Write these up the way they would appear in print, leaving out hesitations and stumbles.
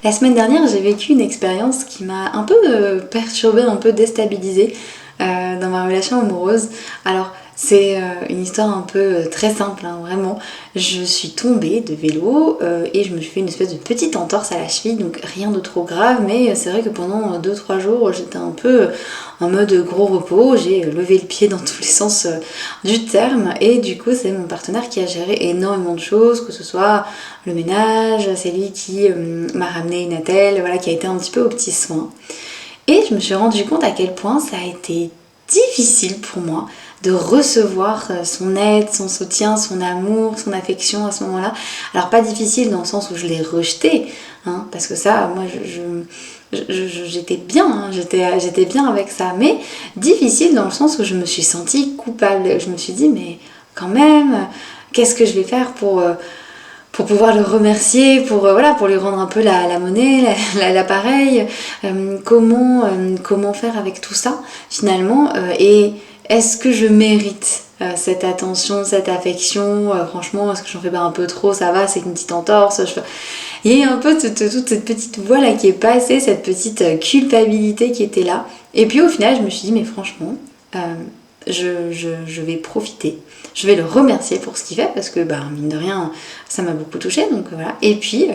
La semaine dernière, j'ai vécu une expérience qui m'a un peu perturbée, un peu déstabilisée dans ma relation amoureuse. Alors, c'est une histoire un peu très simple, hein, vraiment. Je suis tombée de vélo et je me suis fait une espèce de petite entorse à la cheville, donc rien de trop grave, mais c'est vrai que pendant 2-3 jours, j'étais un peu en mode gros repos. J'ai levé le pied dans tous les sens du terme et du coup, c'est mon partenaire qui a géré énormément de choses, que ce soit le ménage, c'est lui qui m'a ramené une attelle, voilà, qui a été un petit peu aux petits soins. Et je me suis rendu compte à quel point ça a été difficile pour moi de recevoir son aide, son soutien, son amour, son affection à ce moment-là. Alors pas difficile dans le sens où je l'ai rejeté, hein, parce que ça, moi, j'étais bien, hein, j'étais bien avec ça, mais difficile dans le sens où je me suis sentie coupable. Je me suis dit, mais quand même, qu'est-ce que je vais faire pour pouvoir le remercier, voilà, pour lui rendre un peu la monnaie, l'appareil, comment faire avec tout ça finalement, et est-ce que je mérite cette attention, cette affection, franchement, est-ce que j'en fais pas un peu trop, ça va, c'est une petite entorse, il y a un peu toute cette petite voix là qui est passée, cette petite culpabilité qui était là, et puis au final je me suis dit, mais franchement, je vais profiter, je vais le remercier pour ce qu'il fait parce que mine de rien ça m'a beaucoup touchée, donc voilà, et puis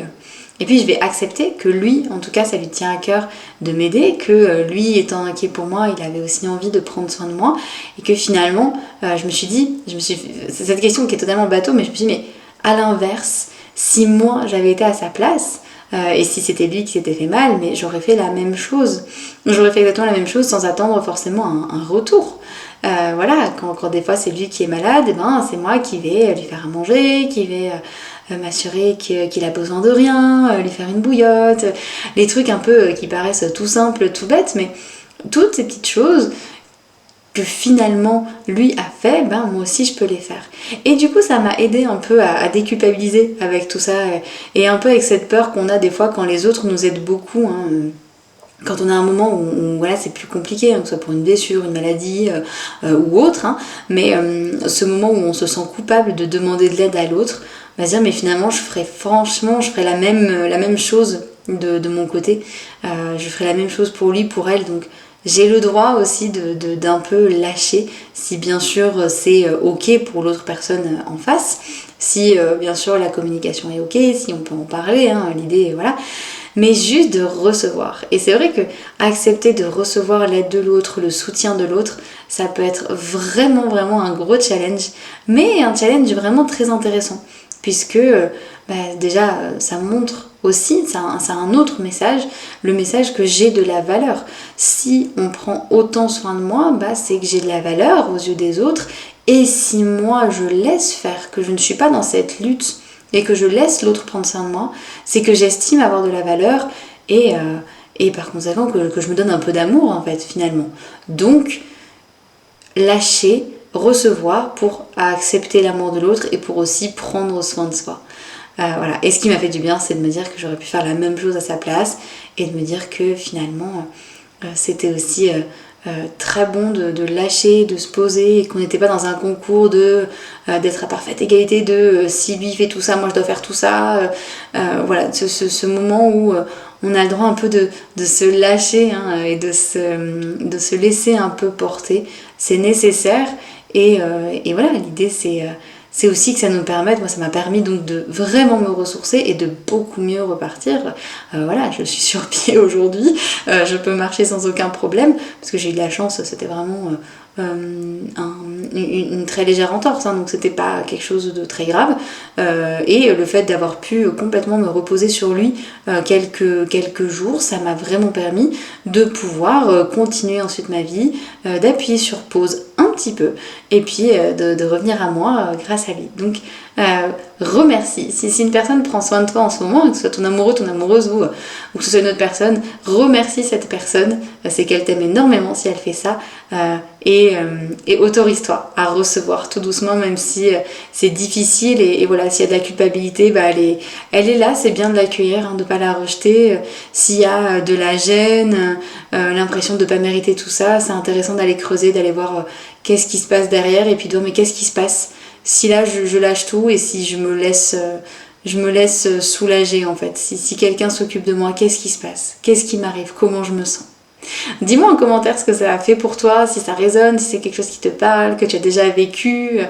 je vais accepter que lui, en tout cas ça lui tient à cœur de m'aider, que lui étant inquiet pour moi, il avait aussi envie de prendre soin de moi, et que finalement je me suis dit, c'est cette question qui est totalement bateau, mais je me suis dit, mais à l'inverse, si moi j'avais été à sa place, et si c'était lui qui s'était fait mal, mais j'aurais fait la même chose. J'aurais fait exactement la même chose sans attendre forcément un retour. Voilà, quand des fois c'est lui qui est malade, c'est moi qui vais lui faire à manger, qui vais m'assurer qu'il a besoin de rien, lui faire une bouillotte, les trucs un peu qui paraissent tout simples, tout bêtes, mais toutes ces petites choses que finalement lui a fait, moi aussi je peux les faire. Et du coup ça m'a aidé un peu à déculpabiliser avec tout ça, et un peu avec cette peur qu'on a des fois quand les autres nous aident beaucoup, hein, quand on a un moment où voilà, c'est plus compliqué, hein, que ce soit pour une blessure, une maladie ou autre, hein, mais ce moment où on se sent coupable de demander de l'aide à l'autre, on va se dire mais finalement je ferais la même chose de mon côté, je ferais la même chose pour lui, pour elle, donc j'ai le droit aussi d'un peu lâcher, si bien sûr c'est ok pour l'autre personne en face, si bien sûr la communication est ok, si on peut en parler, hein, l'idée voilà, mais juste de recevoir. Et c'est vrai que accepter de recevoir l'aide de l'autre, le soutien de l'autre, ça peut être vraiment un gros challenge, mais un challenge vraiment très intéressant, puisque déjà ça montre aussi, ça a un autre message, le message que j'ai de la valeur. Si on prend autant soin de moi, c'est que j'ai de la valeur aux yeux des autres, et si moi je laisse faire, que je ne suis pas dans cette lutte et que je laisse l'autre prendre soin de moi, c'est que j'estime avoir de la valeur, et par conséquent que je me donne un peu d'amour en fait finalement. Donc lâcher, recevoir pour accepter l'amour de l'autre et pour aussi prendre soin de soi. Voilà. Et ce qui m'a fait du bien, c'est de me dire que j'aurais pu faire la même chose à sa place, et de me dire que finalement c'était aussi très bon de lâcher, de se poser, et qu'on n'était pas dans un concours d'être à parfaite égalité de si lui fait tout ça, moi je dois faire tout ça. Voilà, ce moment où on a le droit un peu de se lâcher, hein, et de se laisser un peu porter, c'est nécessaire, et voilà, l'idée c'est aussi que ça nous permette, moi ça m'a permis donc de vraiment me ressourcer et de beaucoup mieux repartir. Voilà, je suis sur pied aujourd'hui, je peux marcher sans aucun problème, parce que j'ai eu de la chance, c'était vraiment une très légère entorse, hein, donc c'était pas quelque chose de très grave, et le fait d'avoir pu complètement me reposer sur lui quelques jours, ça m'a vraiment permis de pouvoir continuer ensuite ma vie, d'appuyer sur pause un petit peu, et puis de revenir à moi grâce à lui. Donc remercie. Si une personne prend soin de toi en ce moment, que ce soit ton amoureux, ton amoureuse, ou que ce soit une autre personne, remercie cette personne, c'est qu'elle t'aime énormément si elle fait ça, et autorise-toi à recevoir tout doucement, même si c'est difficile, et voilà, s'il y a de la culpabilité, elle est là, c'est bien de l'accueillir, hein, de ne pas la rejeter. S'il y a de la gêne, l'impression de ne pas mériter tout ça, c'est intéressant d'aller creuser, d'aller voir qu'est-ce qui se passe derrière, et puis de dire mais qu'est-ce qui se passe si là je lâche tout, et si je me laisse je me laisse soulager en fait. Si quelqu'un s'occupe de moi, qu'est-ce qui se passe? Qu'est-ce qui m'arrive? Comment je me sens? Dis-moi en commentaire ce que ça a fait pour toi, si ça résonne, si c'est quelque chose qui te parle, que tu as déjà vécu.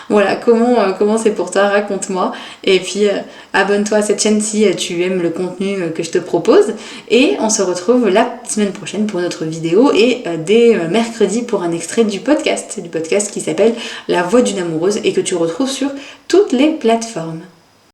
Voilà, comment c'est pour toi, raconte-moi. Et puis abonne-toi à cette chaîne si tu aimes le contenu que je te propose. Et on se retrouve la semaine prochaine pour notre vidéo et dès mercredi pour un extrait du podcast qui s'appelle La Voix d'une amoureuse et que tu retrouves sur toutes les plateformes.